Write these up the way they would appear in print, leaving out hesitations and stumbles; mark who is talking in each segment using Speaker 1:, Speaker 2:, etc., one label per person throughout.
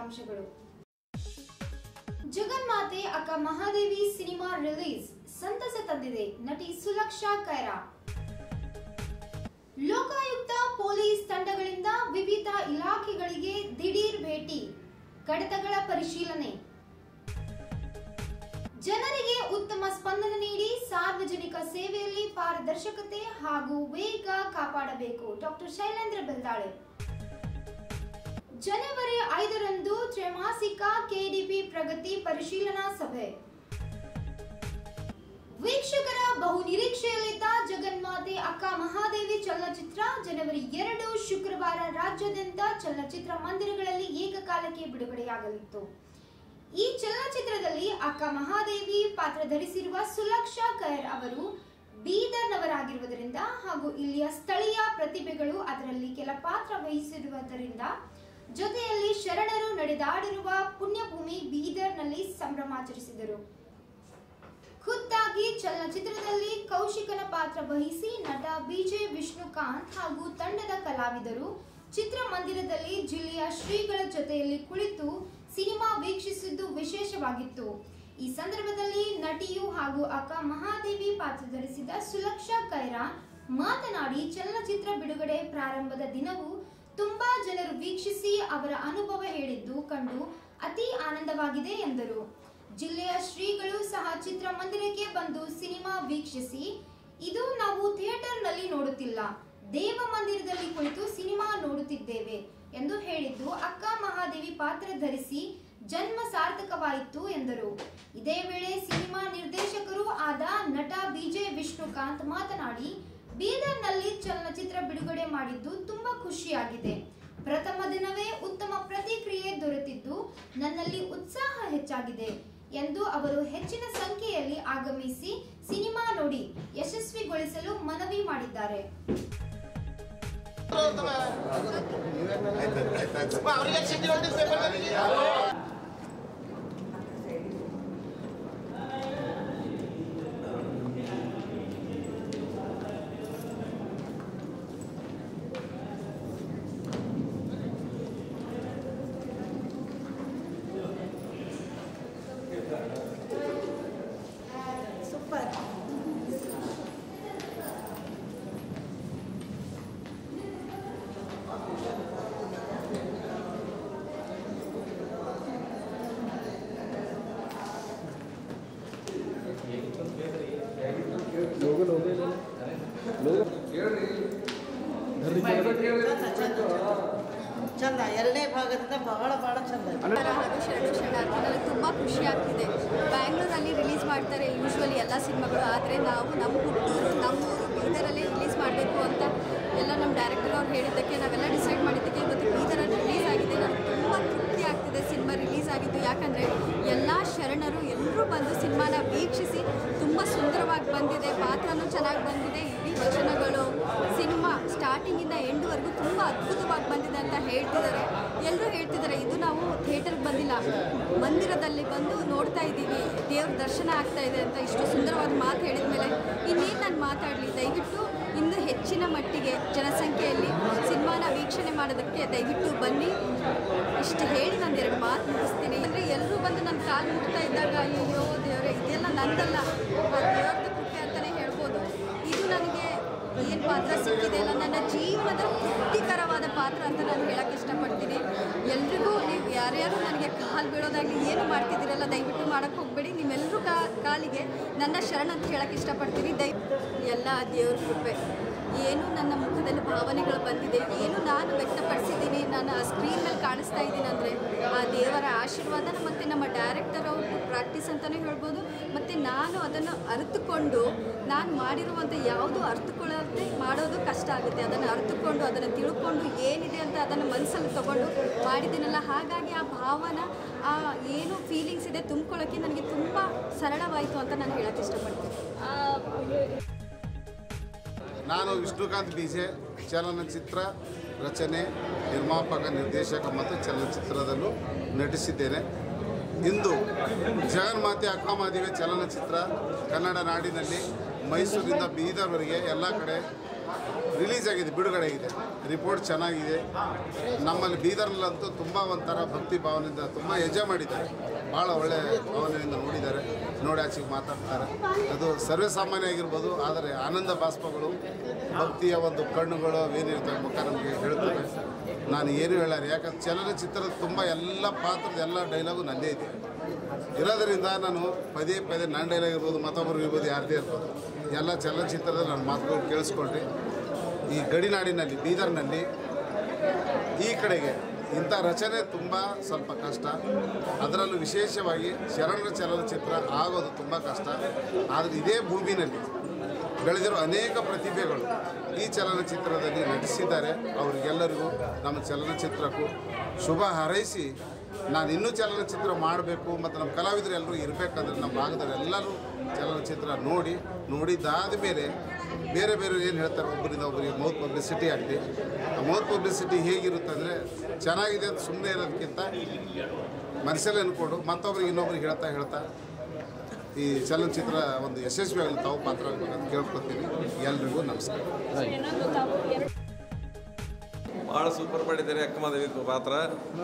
Speaker 1: ಫಲಿತಾಂಶಗಳು. ಜಗನ್ಮಾತೆ ಅಕ್ಕ ಮಹಾದೇವಿ ಸಿನಿಮಾ ರಿಲೀಸ್ ಸಂತಸ ತಂದಿದೆ ನಟಿ ಸುಲಕ್ಷಾ ಕೈರಾ. ಲೋಕಾಯುಕ್ತ ಪೊಲೀಸ್ ತಂಡಗಳಿಂದ ವಿವಿಧ ಇಲಾಖೆಗಳಿಗೆ ದಿಢೀರ್ ಭೇಟಿ, ಕಡತಗಳ ಪರಿಶೀಲನೆ. ಜನರಿಗೆ ಉತ್ತಮ ಸ್ಪಂದನೆ ನೀಡಿ ಸಾರ್ವಜನಿಕ ಸೇವೆಯಲ್ಲಿ ಪಾರದರ್ಶಕತೆ ಹಾಗೂ ವೇಗ ಕಾಪಾಡಬೇಕು. ಡಾಕ್ಟರ್ ಶೈಲೇಂದ್ರ ಬೆಲ್ದಾಳೆ. ಜನವರಿ 5ರಂದು ತ್ರೈಮಾಸಿಕ ಕೆಡಿಪಿ ಪ್ರಗತಿ ಪರಿಶೀಲನಾ ಸಭೆ. ವೀಕ್ಷಕರ ಬಹು ನಿರೀಕ್ಷೆಯಲ್ಲಿದ್ದ ಜಗನ್ಮಾತೆ ಅಕ್ಕ ಮಹಾದೇವಿ ಚಲನಚಿತ್ರ ಜನವರಿ 2 ಶುಕ್ರವಾರ ರಾಜ್ಯಾದ್ಯಂತ ಚಲನಚಿತ್ರ ಮಂದಿರಗಳಲ್ಲಿ ಏಕಕಾಲಕ್ಕೆ ಬಿಡುಗಡೆಯಾಗಲಿತ್ತು. ಈ ಚಲನಚಿತ್ರದಲ್ಲಿ ಅಕ್ಕ ಮಹಾದೇವಿ ಪಾತ್ರ ಧರಿಸಿರುವ ಸುಲಕ್ಷಾ ಕೈರ್ ಅವರು ಬೀದರ್ನವರಾಗಿರುವುದರಿಂದ ಹಾಗೂ ಇಲ್ಲಿಯ ಸ್ಥಳೀಯ ಪ್ರತಿಭೆಗಳು ಅದರಲ್ಲಿ ಕೆಲ ಪಾತ್ರ ವಹಿಸಿರುವುದರಿಂದ ಜೊತೆಯಲ್ಲಿ ಶರಣರು ನಡೆದಾಡಿರುವ ಪುಣ್ಯಭೂಮಿ ಬೀದರ್ನಲ್ಲಿ ಸಂಭ್ರಮಾಚರಿಸಿದರು. ಖುದ್ದಾಗಿ ಚಲನಚಿತ್ರದಲ್ಲಿ ಕೌಶಿಕನ ಪಾತ್ರ ವಹಿಸಿ ನಟ ಬಿಜೆ ವಿಷ್ಣುಕಾಂತ್ ಹಾಗೂ ತಂಡದ ಕಲಾವಿದರು ಚಿತ್ರಮಂದಿರದಲ್ಲಿ ಜಿಲ್ಲೆಯ ಶ್ರೀಗಳ ಜೊತೆಯಲ್ಲಿ ಕುಳಿತು ಸಿನಿಮಾ ವೀಕ್ಷಿಸಿದ್ದು ವಿಶೇಷವಾಗಿತ್ತು. ಈ ಸಂದರ್ಭದಲ್ಲಿ ನಟಿಯು ಹಾಗೂ ಅಕ್ಕ ಮಹಾದೇವಿ ಪಾತ್ರ ಧರಿಸಿದ ಸುಲಕ್ಷಾ ಕೈರಾ ಮಾತನಾಡಿ ಚಲನಚಿತ್ರ ಬಿಡುಗಡೆ ಪ್ರಾರಂಭದ ದಿನವೂ ತುಂಬಾ ಜನರು ವೀಕ್ಷಿಸಿ ಅವರ ಅನುಭವ ಹೇಳಿದ್ದು ಕಂಡು ಅತಿ ಆನಂದವಾಗಿದೆ ಎಂದರು. ಜಿಲ್ಲೆಯ ಶ್ರೀಗಳು ಸಹ ಚಿತ್ರಮಂದಿರಕ್ಕೆ ಬಂದು ಸಿನಿಮಾ ವೀಕ್ಷಿಸಿ ಇದು ನಾವು ಥಿಯೇಟರ್ನಲ್ಲಿ ನೋಡುತ್ತಿಲ್ಲ, ದೇವ ಮಂದಿರದಲ್ಲಿ ಕುಳಿತು ಸಿನಿಮಾ ನೋಡುತ್ತಿದ್ದೇವೆ ಎಂದು ಹೇಳಿದ್ದು ಅಕ್ಕ ಮಹಾದೇವಿ ಪಾತ್ರ ಧರಿಸಿ ಜನ್ಮ ಸಾರ್ಥಕವಾಯಿತು ಎಂದರು. ಇದೇ ವೇಳೆ ಸಿನಿಮಾ ನಿರ್ದೇಶಕರು ಆದ ನಟ ಬಿಜೆ ವಿಷ್ಣುಕಾಂತ್ ಮಾತನಾಡಿ ಬೀದರ್ನಲ್ಲಿ ಚಲನಚಿತ್ರ ಬಿಡುಗಡೆ ಮಾಡಿದ್ದು ತುಂಬಾ ಖುಷಿಯಾಗಿದೆ. ಪ್ರಥಮ ದಿನವೇ ಉತ್ತಮ ಪ್ರತಿಕ್ರಿಯೆ ದೊರೆತಿದ್ದು ನನ್ನಲ್ಲಿ ಉತ್ಸಾಹ ಹೆಚ್ಚಾಗಿದೆ ಎಂದು ಅವರು ಹೆಚ್ಚಿನ ಸಂಖ್ಯೆಯಲ್ಲಿ ಆಗಮಿಸಿ ಸಿನಿಮಾ ನೋಡಿ ಯಶಸ್ವಿಗೊಳಿಸಲು ಮನವಿ ಮಾಡಿದ್ದಾರೆ.
Speaker 2: ಸೂಪರ್. ಚಂದ, ಎರಡನೇ ಭಾಗದಿಂದ ಬಹಳ ಚಂದ.
Speaker 3: ಹಾಗೂ ಶರಣಾರ್ಥಿ ನನಗೆ ತುಂಬ ಖುಷಿ ಆಗ್ತಿದೆ. ಬ್ಯಾಂಗ್ಳೂರಲ್ಲಿ ರಿಲೀಸ್ ಮಾಡ್ತಾರೆ ಯೂಶ್ವಲಿ ಎಲ್ಲ ಸಿನಿಮಾಗಳು, ಆದರೆ ನಾವು ನಮ್ಮ ಹುಟ್ಟೂರು ನಮ್ಮೂರು ಬೀದರಲ್ಲೇ ರಿಲೀಸ್ ಮಾಡಬೇಕು ಅಂತ ಎಲ್ಲ ನಮ್ಮ ಡೈರೆಕ್ಟರ್ ಅವ್ರು ಹೇಳಿದ್ದಕ್ಕೆ ನಾವೆಲ್ಲ ಡಿಸೈಡ್ ಮಾಡಿದ್ದಕ್ಕೆ ಇವತ್ತು ಬೀದರಲ್ಲಿ ರಿಲೀಸ್ ಆಗಿದೆ. ನನಗೆ ತುಂಬ ತೃಪ್ತಿ ಆಗ್ತಿದೆ ಸಿನಿಮಾ ರಿಲೀಸ್ ಆಗಿದ್ದು. ಯಾಕಂದರೆ ಎಲ್ಲ ಶರಣರು ಎಲ್ಲರೂ ಬಂದು ಸಿನಿಮಾನ ವೀಕ್ಷಿಸಿ ತುಂಬ ಸುಂದರವಾಗಿ ಬಂದಿದೆ, ಪಾತ್ರನೂ ಚೆನ್ನಾಗಿ ಬಂದಿದೆ, ಇಡೀ ವಚನಗಳು ಸಿನಿಮಾ ಸ್ಟಾರ್ಟಿಂಗಿಂದ ಎಂಡ್ವರೆಗೂ ತುಂಬ ಅದ್ಭುತವಾಗಿ ಬಂದಿದೆ ಅಂತ ಹೇಳ್ತಿದ್ದಾರೆ. ಎಲ್ಲರೂ ಹೇಳ್ತಿದ್ದಾರೆ ಇದು ನಾವು ಥಿಯೇಟರ್ಗೆ ಬಂದಿಲ್ಲ, ಮಂದಿರದಲ್ಲಿ ಬಂದು ನೋಡ್ತಾ ಇದ್ದೀವಿ, ದೇವ್ರ ದರ್ಶನ ಆಗ್ತಾ ಇದೆ ಅಂತ. ಇಷ್ಟು ಸುಂದರವಾದ ಮಾತು ಹೇಳಿದ ಮೇಲೆ ಇನ್ನೇನು ನಾನು ಮಾತಾಡಲಿ. ದಯವಿಟ್ಟು ಇನ್ನೂ ಹೆಚ್ಚಿನ ಮಟ್ಟಿಗೆ ಜನಸಂಖ್ಯೆಯಲ್ಲಿ ಸಿನಿಮಾನ ವೀಕ್ಷಣೆ ಮಾಡೋದಕ್ಕೆ ದಯವಿಟ್ಟು ಬನ್ನಿ. ಇಷ್ಟು ಹೇಳಿ ಒಂದೆರಡು ಮಾತು ಮುಗಿಸ್ತೀನಿ. ಅಂದರೆ ಎಲ್ಲರೂ ಬಂದು ನನ್ನ ಕಾಲು ಮುಟ್ತಾ ಇದ್ದಾಗ ಅಯ್ಯೋ ದೇವರೇ ಇದೆಲ್ಲ ನಂದಲ್ಲ, ಆ ದೇವ್ರದ್ದು ಕೃಪೆ ಅಂತಲೇ ಹೇಳ್ಬೋದು. ಇದು ನನಗೆ ಏನು ಪಾತ್ರ ಸಿಕ್ಕಿದೆ ಅಲ್ಲ, ನನ್ನ ಜೀವನದ ತೃಪ್ತಿಕರವಾದ ಪಾತ್ರ ಅಂತ ನಾನು ಹೇಳೋಕ್ಕೆ ಇಷ್ಟಪಡ್ತೀನಿ. ಎಲ್ರಿಗೂ ನೀವು ಯಾರ್ಯಾರು ನನಗೆ ಕಾಲು ಬೀಳೋದಾಗಲಿ ಏನು ಮಾಡ್ತಿದ್ದೀರಲ್ಲ ದಯವಿಟ್ಟು ಮಾಡೋಕ್ಕೆ ಹೋಗಬೇಡಿ. ನಿಮ್ಮೆಲ್ಲರೂ ಕಾಲಿಗೆ ನನ್ನ ಶರಣ ಅಂತ ಹೇಳೋಕ್ಕೆ ಇಷ್ಟಪಡ್ತೀನಿ. ಎಲ್ಲ ದೇವ್ರ ಕೃಪೆ. ಏನು ನನ್ನ ಮುಖದಲ್ಲಿ ಭಾವನೆಗಳು ಬಂದಿದೆ, ಏನು ನಾನು ವ್ಯಕ್ತಪಡಿಸಿದ್ದೀನಿ, ನಾನು ಆ ಸ್ಕ್ರೀನ್ ಮೇಲೆ ಕಾಣಿಸ್ತಾ ಇದ್ದೀನಿ ಅಂದರೆ ಆ ದೇವರ ಆಶೀರ್ವಾದ ಮತ್ತು ನಮ್ಮ ಡೈರೆಕ್ಟರ್ ಅವರು ಪ್ರಾಕ್ಟೀಸ್ ಅಂತಲೇ ಹೇಳ್ಬೋದು. ಮತ್ತು ನಾನು ಅದನ್ನು ಅರಿತುಕೊಂಡು ನಾನು ಮಾಡಿರುವಂಥ ಯಾವುದು ಅರ್ಥಕೊಳ್ಳೋದೇ ಮಾಡೋದು ಕಷ್ಟ ಆಗುತ್ತೆ. ಅದನ್ನು ಅರಿತುಕೊಂಡು ಅದನ್ನು ತಿಳ್ಕೊಂಡು ಏನಿದೆ ಅಂತ ಅದನ್ನು ಮನಸ್ಸಲ್ಲಿ ತೊಗೊಂಡು ಮಾಡಿದ್ದೀನಲ್ಲ, ಹಾಗಾಗಿ ಆ ಭಾವನ ಆ ಏನು ಫೀಲಿಂಗ್ಸ್ ಇದೆ ತುಂಬ್ಕೊಳ್ಳೋಕ್ಕೆ ನನಗೆ ತುಂಬ ಸರಳವಾಯಿತು ಅಂತ ನಾನು ಹೇಳೋಕ್ಕೆ ಇಷ್ಟಪಡ್ತೀನಿ.
Speaker 4: ನಾನು ವಿಷ್ಣುಕಾಂತ್ ಬಿಜೆ ಚಲನಚಿತ್ರ ರಚನೆ, ನಿರ್ಮಾಪಕ, ನಿರ್ದೇಶಕ ಮತ್ತು ಚಲನಚಿತ್ರದಲ್ಲೂ ನಟಿಸಿದ್ದೇನೆ. ಇಂದು ಜಗನ್ಮಾತೆ ಅಕ್ಕ ಮಹಾದೇವಿ ಚಲನಚಿತ್ರ ಕನ್ನಡ ನಾಡಿನಲ್ಲಿ ಮೈಸೂರಿಂದ ಬೀದರ್ವರೆಗೆ ಎಲ್ಲ ಕಡೆ ರಿಲೀಸ್ ಆಗಿದೆ, ಬಿಡುಗಡೆ ಆಗಿದೆ. ರಿಪೋರ್ಟ್ ಚೆನ್ನಾಗಿದೆ. ನಮ್ಮಲ್ಲಿ ಬೀದರ್ನಲ್ಲಂತೂ ತುಂಬ ಒಂಥರ ಭಕ್ತಿ ಭಾವನೆಯಿಂದ ತುಂಬ ಎಂಜಾಯ್ ಮಾಡಿದ್ದಾರೆ. ಭಾಳ ಒಳ್ಳೆ ಭಾವನೆಯಿಂದ ನೋಡಿದ್ದಾರೆ, ನೋಡಿ ಆಚೆಗೆ ಮಾತಾಡ್ತಾರೆ. ಅದು ಸರ್ವೇ ಸಾಮಾನ್ಯ ಆಗಿರ್ಬೋದು, ಆದರೆ ಆನಂದ ಬಾಷ್ಪಗಳು, ಭಕ್ತಿಯ ಒಂದು ಕಣ್ಣುಗಳು ಏನಿರ್ತವೆ ಮುಖ ನಮಗೆ ಹೇಳ್ತವೆ. ನಾನು ಏನು ಹೇಳಾರೆ, ಯಾಕಂದ್ರೆ ಚಲನಚಿತ್ರದ ತುಂಬ ಎಲ್ಲ ಪಾತ್ರದ ಎಲ್ಲ ಡೈಲಾಗು ನನ್ನದೇ ಇದೆ ಇರೋದರಿಂದ ನಾನು ಪದೇ ಪದೇ ನನ್ನ ಡೈಲಾಗ್ ಇರ್ಬೋದು, ಮತ್ತೊಬ್ಬರು ಇರ್ಬೋದು, ಯಾರದೇ ಇರ್ಬೋದು, ಎಲ್ಲ ಚಲನಚಿತ್ರದ ನನ್ನ ಮಾತುಗಳು ಕೇಳಿಸ್ಕೊಂಡ್ರಿ. ಈ ಗಡಿನಾಡಿನಲ್ಲಿ ಬೀದರ್ನಲ್ಲಿ ಈ ಕಡೆಗೆ ಇಂಥ ರಚನೆ ತುಂಬ ಸ್ವಲ್ಪ ಕಷ್ಟ. ಅದರಲ್ಲೂ ವಿಶೇಷವಾಗಿ ಶರಣರ ಚಲನಚಿತ್ರ ಆಗೋದು ತುಂಬ ಕಷ್ಟ. ಆದರೆ ಇದೇ ಭೂಮಿನಲ್ಲಿ ಬೆಳೆದಿರೋ ಅನೇಕ ಪ್ರತಿಭೆಗಳು ಈ ಚಲನಚಿತ್ರದಲ್ಲಿ ನಟಿಸಿದ್ದಾರೆ. ಅವರಿಗೆಲ್ಲರಿಗೂ ನಮ್ಮ ಚಲನಚಿತ್ರಕ್ಕೂ ಶುಭ ಹಾರೈಸಿ, ನಾನು ಇನ್ನೂ ಚಲನಚಿತ್ರ ಮಾಡಬೇಕು ಮತ್ತು ನಮ್ಮ ಕಲಾವಿದರು ಎಲ್ಲರೂ ಇರಬೇಕಂದ್ರೆ ನಮ್ಮ ಭಾಗದಲ್ಲಿ ಎಲ್ಲರೂ ಚಲನಚಿತ್ರ ನೋಡಿದ್ದಾದ ಮೇಲೆ ಬೇರೆ ಬೇರೆ ಏನು ಹೇಳ್ತಾರೆ, ಒಬ್ಬರಿಂದ ಒಬ್ಬರಿಗೆ ಮೌತ್ ಪಬ್ಲಿಸಿಟಿ ಆಗಲಿ. ಆ ಮೌತ್ ಪಬ್ಲಿಸಿಟಿ ಹೇಗಿರುತ್ತೆ ಅಂದರೆ, ಚೆನ್ನಾಗಿದೆ ಅಂತ ಸುಮ್ಮನೆ ಇರೋದಕ್ಕಿಂತ ಮನಸ್ಸಲ್ಲಿ ಅಂದ್ಕೊಂಡು ಮತ್ತೊಬ್ರಿಗೆ ಇನ್ನೊಬ್ರಿಗೆ ಹೇಳ್ತಾ ಈ ಚಲನಚಿತ್ರ ಒಂದು ಯಶಸ್ವಿಯಾಗಲಿ ತಾವು ಪಾತ್ರ ಆಗಬೇಕಂತ ಕೇಳ್ಕೊತೀನಿ. ಎಲ್ರಿಗೂ ನಮಸ್ಕಾರ.
Speaker 5: ಭಾಳ ಸೂಪರ್ ಮಾಡಿದ್ದಾರೆ. ಅಕ್ಕಮಹಾದೇವಿ ಪಾತ್ರ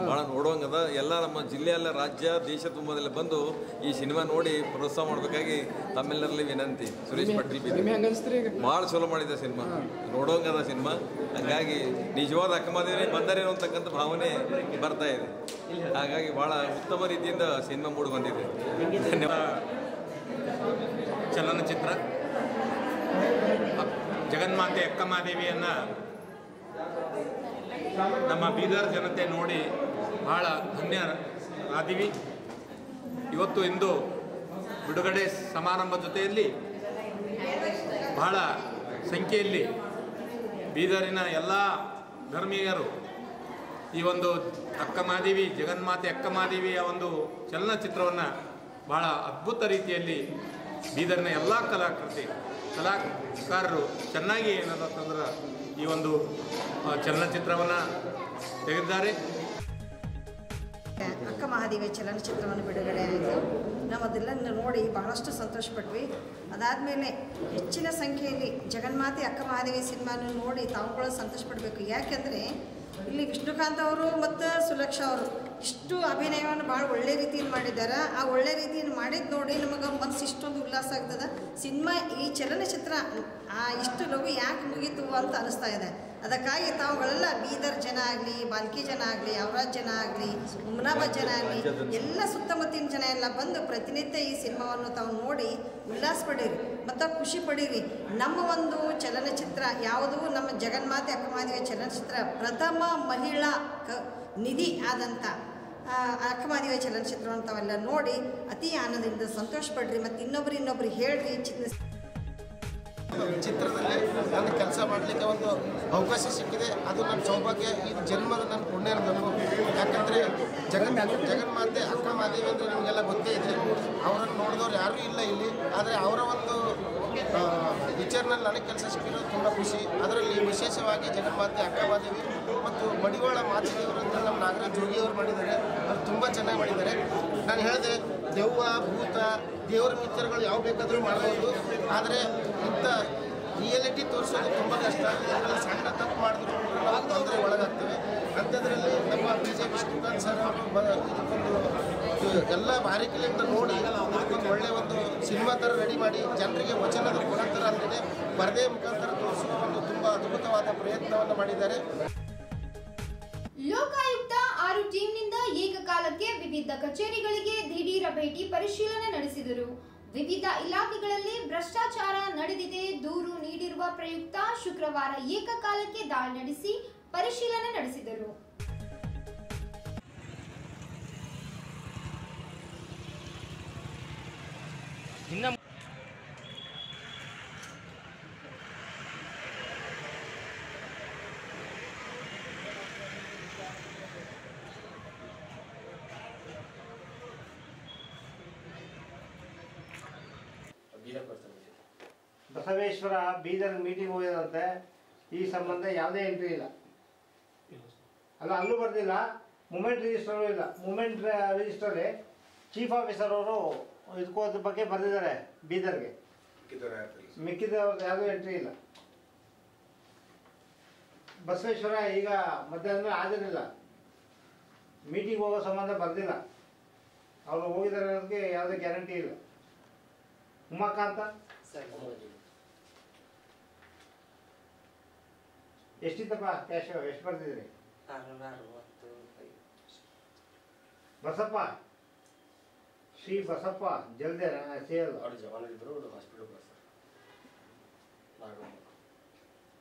Speaker 5: ಭಾಳ ನೋಡುವಂಗದ. ಎಲ್ಲ ನಮ್ಮ ಜಿಲ್ಲೆಯಲ್ಲ, ರಾಜ್ಯ, ದೇಶ ತುಂಬದಲ್ಲಿ ಬಂದು ಈ ಸಿನಿಮಾ ನೋಡಿ ಪ್ರೋತ್ಸಾಹ ಮಾಡಬೇಕಾಗಿ ತಮ್ಮೆಲ್ಲರಲ್ಲಿ ವಿನಂತಿ. ಸುರೇಶ್ ಪಾಟೀಲ್ ಭಾಳ ಚಲೋ ಮಾಡಿದೆ ಸಿನಿಮಾ, ನೋಡುವಂಗದ ಸಿನಿಮಾ. ಹಾಗಾಗಿ ನಿಜವಾದ ಅಕ್ಕಮಹಾದೇವಿ ಬಂದರೇನೋ ಅಂತಕ್ಕಂಥ ಭಾವನೆ ಬರ್ತಾ ಇದೆ. ಹಾಗಾಗಿ ಭಾಳ ಉತ್ತಮ ರೀತಿಯಿಂದ ಸಿನಿಮಾ ಮೂಡಿ ಬಂದಿದೆ. ಧನ್ಯವಾದ.
Speaker 6: ಚಲನಚಿತ್ರ ಜಗನ್ಮಾತೆ ಅಕ್ಕಮಹಾದೇವಿಯನ್ನು ನಮ್ಮ ಬೀದರ್ ಜನತೆ ನೋಡಿ ಭಾಳ ಧನ್ಯರಾದಿವಿ. ಇವತ್ತು ಇಂದು ಬಿಡುಗಡೆ ಸಮಾರಂಭ ಜೊತೆಯಲ್ಲಿ ಬಹಳ ಸಂಖ್ಯೆಯಲ್ಲಿ ಬೀದರಿನ ಎಲ್ಲ ಧರ್ಮೀಯರು ಈ ಒಂದು ಅಕ್ಕಮಹಾದೇವಿ, ಜಗನ್ಮಾತೆ ಅಕ್ಕಮಹಾದೇವಿಯ ಒಂದು ಚಲನಚಿತ್ರವನ್ನು ಭಾಳ ಅದ್ಭುತ ರೀತಿಯಲ್ಲಿ ಬೀದರ್ನ ಎಲ್ಲ ಕಲಾಕಾರರು ಚೆನ್ನಾಗಿ ಏನಂತಂದ್ರೆ ಈ ಒಂದು ಚಲನಚಿತ್ರವನ್ನು ತೆಗೆದಿದ್ದಾರೆ.
Speaker 7: ಅಕ್ಕಮಹಾದೇವಿ ಚಲನಚಿತ್ರವನ್ನು ಬಿಡುಗಡೆ ಆಯಿತು. ನಾವು ಅದೆಲ್ಲ ನೋಡಿ ಬಹಳಷ್ಟು ಸಂತೋಷಪಟ್ವಿ. ಅದಾದಮೇಲೆ ಹೆಚ್ಚಿನ ಸಂಖ್ಯೆಯಲ್ಲಿ ಜಗನ್ಮಾತೆ ಅಕ್ಕಮಹಾದೇವಿ ಸಿನಿಮಾನ ನೋಡಿ ತಾವುಗಳು ಸಂತೋಷಪಡಬೇಕು. ಯಾಕೆಂದರೆ ಇಲ್ಲಿ ವಿಷ್ಣುಕಾಂತ್ ಅವರು ಮತ್ತು ಸುಲಕ್ಷಾ ಅವರು ಇಷ್ಟು ಅಭಿನಯವನ್ನು ಭಾಳ ಒಳ್ಳೆ ರೀತಿಯಿಂದ ಮಾಡಿದ್ದಾರೆ. ಆ ಒಳ್ಳೆ ರೀತಿಯನ್ನು ಮಾಡಿದ್ದು ನೋಡಿ ನಮಗೆ ಮನಸ್ಸು ಇಷ್ಟೊಂದು ಉಲ್ಲಾಸ ಆಗ್ತದೆ. ಸಿನಿಮಾ ಈ ಚಲನಚಿತ್ರ ಇಷ್ಟು ಲಘು ಯಾಕೆ ಮುಗೀತು ಅಂತ ಅನಿಸ್ತಾ ಇದೆ. ಅದಕ್ಕಾಗಿ ತಾವುಗಳೆಲ್ಲ ಬೀದರ್ ಜನ ಆಗಲಿ, ಬಾಲ್ಕಿ ಜನ ಆಗಲಿ, ಔರಾದ್ ಜನ ಆಗಲಿ, ಹುಮ್ನಾಬಾದ್ ಜನ ಆಗಲಿ, ಎಲ್ಲ ಸುತ್ತಮುತ್ತಿನ ಜನ ಎಲ್ಲ ಬಂದು ಪ್ರತಿನಿತ್ಯ ಈ ಸಿನಿಮಾವನ್ನು ತಾವು ನೋಡಿ ಉಲ್ಲಾಸ ಪಡೀರಿ ಮತ್ತು ಖುಷಿ ಪಡೀರಿ. ನಮ್ಮ ಒಂದು ಚಲನಚಿತ್ರ ಯಾವುದು, ನಮ್ಮ ಜಗನ್ಮಾತೆ ಅಕ್ಕಮಹಾದೇವಿ ಚಲನಚಿತ್ರ ಪ್ರಥಮ ಮಹಿಳಾ ನಿಧಿ ಆದಂಥ ಅಕ್ಕಮಹಾದೇವಿ ಚಲನಚಿತ್ರವನ್ನು ತಾವೆಲ್ಲ ನೋಡಿ ಅತಿ ಆನಂದದಿಂದ ಸಂತೋಷ ಪಡ್ರಿ ಮತ್ತು ಇನ್ನೊಬ್ರಿಗೆ ಹೇಳ್ರಿ.
Speaker 8: ಚಿತ್ರದಲ್ಲಿ ನನಗೆ ಕೆಲಸ ಮಾಡಲಿಕ್ಕೆ ಒಂದು ಅವಕಾಶ ಸಿಕ್ಕಿದೆ. ಅದು ನನ್ನ ಸೌಭಾಗ್ಯ, ಈ ಜನ್ಮದ ನನ್ನ ಪುಣ್ಯ ನನಗೂ. ಯಾಕಂದರೆ ಜಗನ್ಮಾತೆ ಅಕ್ಕಮಹಾದೇವಿ ಅಂದರೆ ನಿಮಗೆಲ್ಲ ಗೊತ್ತೇ ಇದೆ. ಅವರನ್ನು ನೋಡಿದವ್ರು ಯಾರೂ ಇಲ್ಲ ಇಲ್ಲಿ. ಆದರೆ ಅವರ ಒಂದು ಪಿಕ್ಚರ್ನಲ್ಲಿ ನನಗೆ ಕೆಲಸ ಸಿಕ್ಕಿರೋದು ತುಂಬ ಖುಷಿ. ಅದರಲ್ಲಿ ವಿಶೇಷವಾಗಿ ಜಗನ್ಮಾತೆ ಅಕ್ಕಮಹಾದೇವಿ ಮತ್ತು ಮಡಿವಾಳ ಮಾಚಿದೇವರು ಅಂತ ನಮ್ಮ ನಾಗರಾಜ್ ಜೋಗಿಯವರು ಮಾಡಿದ್ದಾರೆ. ಅವರು ತುಂಬ ಚೆನ್ನಾಗಿ ಮಾಡಿದ್ದಾರೆ. ನಾನು ಹೇಳಿದೆ, ದೆವ್ವ, ಭೂತ, ದೇವರ ಪಿಕ್ಚರ್ಗಳು ಯಾವ ಬೇಕಾದರೂ ಮಾಡ್ಬೋದು. ಆದರೆ ಇಂಥ ರಿಯಾಲಿಟಿ ತೋರಿಸೋದು ತುಂಬ ಕಷ್ಟ. ಇದರಲ್ಲಿ ಸಣ್ಣ ತಪ್ಪು ಮಾಡಿದ್ರು ನಾವು ತೊಂದರೆ ಒಳಗಾಗ್ತೇವೆ. ಅಂಥದ್ರಲ್ಲಿ ನಮ್ಮ BJ ವಿಷ್ಣುಕಾಂತ್ ಸರ್ ಇದಕ್ಕೊಂದು ಎಲ್ಲ ಬಾರಿಕೆಯಿಂದ ನೋಡಿ ಇದಕ್ಕೊಂದು ಒಳ್ಳೆಯ ಒಂದು ಸಿನಿಮಾ ಥರ ರೆಡಿ ಮಾಡಿ ಜನರಿಗೆ ವಚನದ ಗುಣ ಥರ ಅಂದರೆ ಪರದೆ ಮುಖಾಂತರ ತೋರಿಸುವ ಒಂದು ತುಂಬ ಅದ್ಭುತವಾದ ಪ್ರಯತ್ನವನ್ನು ಮಾಡಿದ್ದಾರೆ.
Speaker 1: ಲೋಕಾಯುಕ್ತ 6 ಟೀಮ್ನಿಂದ ಏಕಕಾಲಕ್ಕೆ ವಿವಿಧ ಕಚೇರಿಗಳಿಗೆ ದಿಢೀರ ಭೇಟಿ ಪರಿಶೀಲನೆ ನಡೆಸಿದರು. ವಿವಿಧ ಇಲಾಖೆಗಳಲ್ಲಿ ಭ್ರಷ್ಟಾಚಾರ ನಡೆದಿದೆ ದೂರು ನೀಡಿರುವ ಪ್ರಯುಕ್ತ ಶುಕ್ರವಾರ ಏಕಕಾಲಕ್ಕೆ ದಾಳಿ ನಡೆಸಿ ಪರಿಶೀಲನೆ ನಡೆಸಿದರು.
Speaker 9: ಬಸವೇಶ್ವರ ಬೀದರ್ ಮೀಟಿಂಗ್ ಹೋಗಿದಂತೆ ಈ ಸಂಬಂಧ ಯಾವುದೇ ಎಂಟ್ರಿ ಇಲ್ಲ. ಅಲ್ಲೂ ಬರ್ದಿಲ್ಲ, ಮೂಮೆಂಟ್ ರಿಜಿಸ್ಟರು ಇಲ್ಲ. ಮೂಮೆಂಟ್ ರಿಜಿಸ್ಟರಲ್ಲಿ ಚೀಫ್ ಆಫೀಸರ್ ಅವರು ಇದಕ್ಕೋದ್ರ ಬಗ್ಗೆ ಬರೆದಿದ್ದಾರೆ ಬೀದರ್ಗೆ. ಮಿಕ್ಕಿದವ್ರದ್ದು ಯಾವುದೂ ಎಂಟ್ರಿ ಇಲ್ಲ. ಬಸವೇಶ್ವರ ಈಗ ಮಧ್ಯಾಹ್ನ ಹಾಜರಿಲ್ಲ, ಮೀಟಿಂಗ್ ಹೋಗೋ ಸಂಬಂಧ ಬರ್ದಿಲ್ಲ, ಅವರು ಹೋಗಿದ್ದಾರೆ ಅನ್ನೋದಕ್ಕೆ ಯಾವುದೇ ಗ್ಯಾರಂಟಿ ಇಲ್ಲ. ಉಮಾಕಾಂತ ಎಷ್ಟಿತ್ತಪ್ಪ ಕ್ಯಾಶ್? ಎಷ್ಟು ಬರ್ತಿದ್ರಿ? ಬಸಪ್ಪ, ಶ್ರೀ ಬಸಪ್ಪ ಜಲ್ದೇನ ಸೇಲ್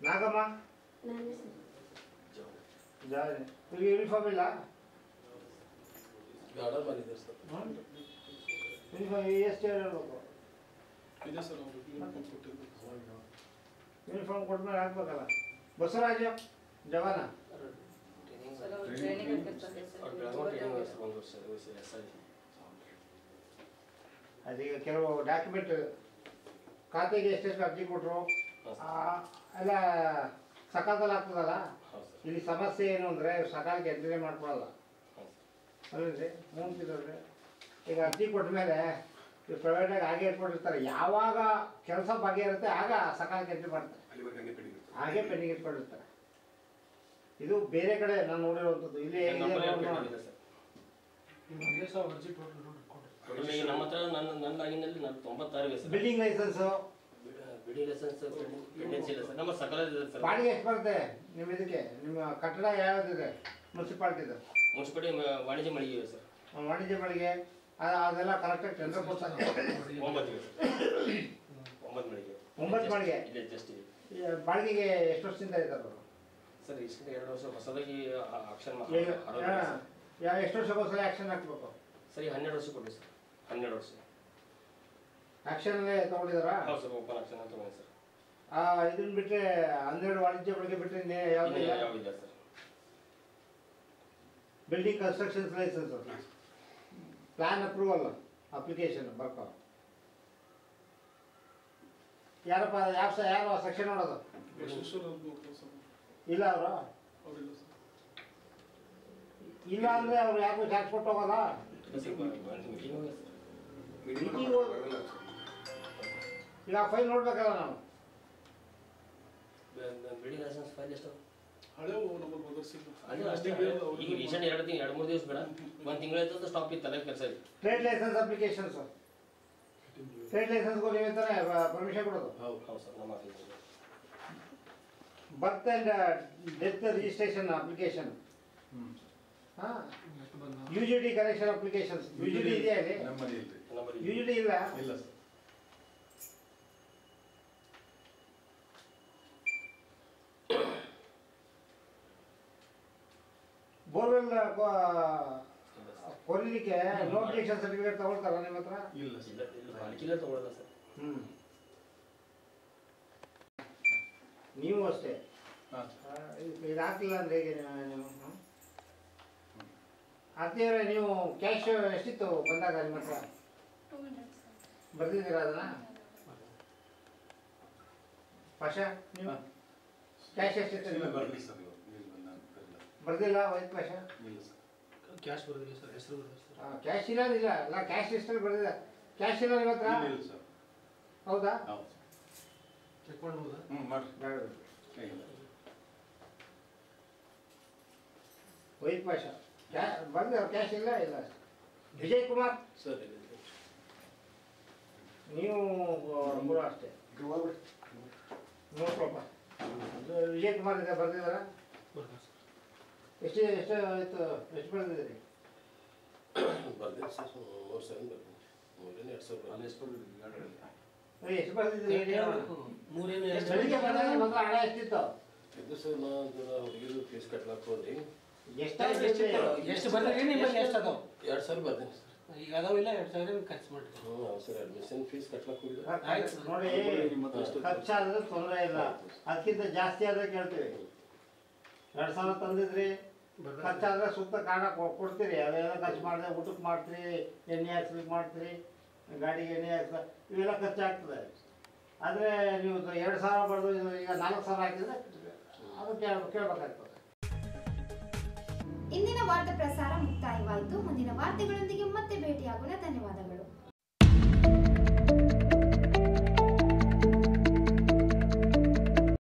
Speaker 9: ನಾಗಮ್ಮ ಯೂನಿಫಾರ್ಮ್ ಇಲ್ಲ? ಯೂನಿಫಾರ್ಮ್ ಎಷ್ಟು ಹೇಳ್ಬೇಕು? ಯೂನಿಫಾರ್ಮ್ ಕೊಟ್ಮೇಲೆ ಹಾಕ್ಬೇಕಲ್ಲ. ಬಸವರಾಜ ಜವಾನ ಅದೀಗ ಕೆಲವು ಡಾಕ್ಯುಮೆಂಟ್ ಖಾತೆಗೆ ಎಷ್ಟೆಷ್ಟು ಅರ್ಜಿ ಕೊಟ್ಟರು ಎಲ್ಲ ಸಕಾಲದಲ್ಲಿ ಆಗ್ತದಲ್ಲ. ಇಲ್ಲಿ ಸಮಸ್ಯೆ ಏನು ಅಂದರೆ ಸಕಾಲಕ್ಕೆ ಎಂಟ್ರಿ ಮಾಡ್ಕೊಳಲ್ಲ ಅಲ್ರಿ. ಮುಂಚಿದ್ರೆ ಈಗ ಅರ್ಜಿ ಕೊಟ್ಟ ಮೇಲೆ ಈ ಪ್ರೈವೇಟಾಗಿ ಹಾಗೆ ಇಟ್ಕೊಂಡಿರ್ತಾರೆ. ಯಾವಾಗ ಕೆಲಸ ಬಗೆಯಿರುತ್ತೆ ಆಗ ಸಕಾಲಕ್ಕೆ ಎಂಟ್ರಿ ಮಾಡ್ತಾರೆ, ಹಾಗೆ ಪೆಂಡಿಂಗ್ ಇಟ್ಕೊಂಡಿರ್ತಾರೆ. ಇದು ಬೇರೆ ಕಡೆ ನಾನು ನೋಡಿರುವಂಥದ್ದು. ಇಲ್ಲಿ
Speaker 10: ನಮ್ಮ ಹತ್ರ ನನ್ನ ಆಗಿನಲ್ಲಿ ನಾನು 96
Speaker 9: ಬಿಲ್ಡಿಂಗ್ ಲೈಸೆನ್ಸ್
Speaker 10: ನಮ್ಮ ಸಕಲ
Speaker 9: ಬಾಡಿಗೆ ಎಷ್ಟು ಬರುತ್ತೆ ನಿಮ್ಮ ಇದಕ್ಕೆ? ನಿಮ್ಮ ಕಟ್ಟಡ ಯಾವ್ದಿದೆ? ಮುನ್ಸಿಪಾಲ್ಟಿದು
Speaker 10: ವಾಣಿಜ್ಯ ಮಳಿಗೆ ಸರ್.
Speaker 9: ವಾಣಿಜ್ಯ ಮಳಿಗೆ ಅದೆಲ್ಲ ಕರೆಕ್ಟಾಗಿ ಟೆಂಡರ್ ಕೊಡ್ತಾರೆ. 9 ಮಳಿಗೆ ಬಾಡಿಗೆಗೆ ಎಷ್ಟು ವರ್ಷದಿಂದ ಇದ್ದಾರೆ ಅವರು
Speaker 10: ಸರ್? ಇಷ್ಟು 2 ವರ್ಷ ಹೊಸದಾಗಿ ಆಕ್ಷನ್
Speaker 9: ಎಷ್ಟು ವರ್ಷಕ್ಕೋಸ್ಕರ ಆಕ್ಷನ್ ಹಾಕ್ಬೇಕು
Speaker 10: ಸರಿ? 12 ವರ್ಷ ಕೊಡಿ ಸರ್. 12 ವರ್ಷ
Speaker 9: ಆಕ್ಷನ್ ತಗೊಂಡಿದಾರ?
Speaker 10: ಹೌದು ಸರ್, ಓಪನ್ ಆಕ್ಷನ್ ತಗೊಂಡಿ ಸರ್.
Speaker 9: ಇದನ್ನ ಬಿಟ್ಟರೆ 12 ವಾಣಿಜ್ಯ ಮಳಿಗೆ ಬಿಟ್ಟರೆ
Speaker 10: ಯಾವ್ದಿಲ್ಲ sir.
Speaker 9: Building constructions license, plan approval application ಬರ್ಕೋ. ಯಾರಪ್ಪ ಯಾರು ಸೆಕ್ಷನ್ ನೋಡೋದು? ಇಲ್ಲ ಅವರು ಇಲ್ಲ ಅಂದರೆ ಅವ್ರು ಯಾರಿಗೂ ಟ್ಯಾಕ್ಸ್ ಕೊಟ್ಟು ಹೋಗೋಲ್ಲ. ಈಗ ಫೈಲ್ ನೋಡ್ಬೇಕಲ್ಲ ನಾವು.
Speaker 10: ಬಿಲ್ಡಿಂಗ್ ಲೈಸೆನ್ಸ್ ಫೈಲ್ ಎಷ್ಟು? ಈಗ ರೀಸೆಂಟ್ 2-3 ದಿವಸ ಬೇಡ, 1 ತಿಂಗಳಾಯ್ತು ಸ್ಟಾಪ್ ಇತ್ತಲ್ಲ ಕೆಲಸ.
Speaker 9: ಟ್ರೇಡ್ ಲೈಸೆನ್ಸ್ ಅಪ್ಲಿಕೇಶನ್ಸ್, ಟ್ರೇಡ್ ಲೈಸೆನ್ಸ್ಗೂ ನೀವೇ ತಾನೇ ಪರ್ಮಿಷನ್ ಕೊಡೋದು?
Speaker 10: ಹೌದು ಸರ್, ನಮ್ಮ office.
Speaker 9: Birth and death registration application, UGD connection applications. UGD ಇದೆಯಾ ಇಲ್ಲಿ? ಯುಜಿಡಿ ಇಲ್ಲ. ಬೋರ್ವೆಲ್ ಕೊರಿಲಿಕ್ಕೆ ನೋ ಅಬ್ಜೆಕ್ಷನ್ ಸರ್ಟಿಫಿಕೇಟ್ ತಗೊಳ್ತಾರ ನಿಮ್ಮ ಹತ್ರ?
Speaker 10: ಇಲ್ಲ ತಗೊಳ್ಳಲ್ಲ ಸರ್.
Speaker 9: ನೀವು ಅಷ್ಟೇ ಇದು ಹಾಕ್ಲಿಲ್ಲ ಅಂದ್ರೆ ಹೇಗೆ ನೀವು? ಅತ್ತಿಯವರೇ, ನೀವು ಕ್ಯಾಶ್ ಎಷ್ಟಿತ್ತು ಬಂದಾಗ ನಿಮ್ಮ ಹತ್ರ? ಬರ್ದಿದ್ದೀರಾ ಅದನ್ನ? ಪಾಷಾ, ನೀವು ಕ್ಯಾಶ್ ಎಷ್ಟಿತ್ತು? ಬರ್ದಿಲ್ಲ ವೈದ್ ಪಾಷಾ?
Speaker 11: ಕ್ಯಾಶ್ ಬರ್ದಿಲ್ಲ ಸರ್, ಹೆಸರು ಬರ್ದಿಲ್ಲ ಸರ್.
Speaker 9: ಕ್ಯಾಶ್ ಇರೋದಿಲ್ಲ ಅಲ್ಲ, ಕ್ಯಾಶ್ ಎಷ್ಟರಲ್ಲಿ ಬರ್ದಿಲ್ಲ? ಕ್ಯಾಶ್ ಇಲ್ಲ ನಿಮ್ಮ ಹತ್ರ? ಹೌದಾ?
Speaker 11: ಚೆಕ್ ಮಾಡ್ಬೋದಾ?
Speaker 9: ವೈದ್ ಪಾಷಾ ಬಂದ ಕ್ಯಾಶ್ ಇಲ್ಲ ಇಲ್ಲ. ವಿಜಯ್ ಕುಮಾರ್
Speaker 11: ಸರ್,
Speaker 9: ನೀವು ಮೂರು ಅಷ್ಟೇ ನೋಡ್ಕೊಳಪ್ಪ. ವಿಜಯ್ ಕುಮಾರ್ ಇದೆ ಬರ್ದಿದ್ದಾರ? ಎಷ್ಟು ಆಯ್ತು? ಎಷ್ಟು ಬರ್ದಿದ್ದೀರಿ? ಎಷ್ಟು ಬರ್ದಿದ್ದೀರಿ? ಬೆಳಿಗ್ಗೆ ಬಂದಾಗ ನಿಮ್ಮ ಹತ್ರ ಹಣ ಎಷ್ಟಿತ್ತು?
Speaker 11: ಎಷ್ಟು ಬರ್ತೀರಿ? ನಿಮ್ಮಲ್ಲಿ ಎಷ್ಟು ಅದಾವ?
Speaker 10: 2,000 ಬರ್ತೀನಿ ಸರ್.
Speaker 11: ಈಗ ಅದಾವಿಲ್ಲ 2,000 ಖರ್ಚು ಮಾಡಿ.
Speaker 10: ಸರ್, ಅಡ್ಮಿಷನ್ ಫೀಸ್ ಕಟ್ಲಕ್ಕೆ
Speaker 9: ನೋಡಿ, ಖರ್ಚಾದ್ರೆ ತೊಂದರೆ ಇಲ್ಲ, ಅದಕ್ಕಿಂತ ಜಾಸ್ತಿ ಆದ್ರೆ ಕೇಳ್ತೀವಿ. 2,000 ತಂದಿದ್ರಿ, ಖರ್ಚಾದ್ರೆ ಸೂಕ್ತ ಕಾರಣ ಕೊಡ್ತೀರಿ. ಅವೆಲ್ಲ ಖರ್ಚು ಮಾಡಿದ್ರೆ ಊಟಕ್ಕೆ ಮಾಡ್ತೀರಿ, ಎಣ್ಣೆ ಹಾಕ್ಸ್ಲಿಕ್ಕೆ ಮಾಡ್ತೀರಿ, ಗಾಡಿಗೆ ಎಣ್ಣೆ ಹಾಕ್ಸ, ಇವೆಲ್ಲ ಖರ್ಚಾಗ್ತದೆ. ಆದರೆ ನೀವು 2,000 ಬರೆದು ಈಗ 4,000 ಹಾಕಿದ್ರೆ ಅದು ಕೇಳಬೇಕಾಗ್ತದೆ.
Speaker 1: ಇಂದಿನ ವಾರ್ತಾ ಪ್ರಸಾರ ಮುಕ್ತಾಯವಾಯಿತು. ಮುಂದಿನ ವಾರ್ತೆಗಳೊಂದಿಗೆ ಮತ್ತೆ ಭೇಟಿಯಾಗೋಣ. ಧನ್ಯವಾದಗಳು.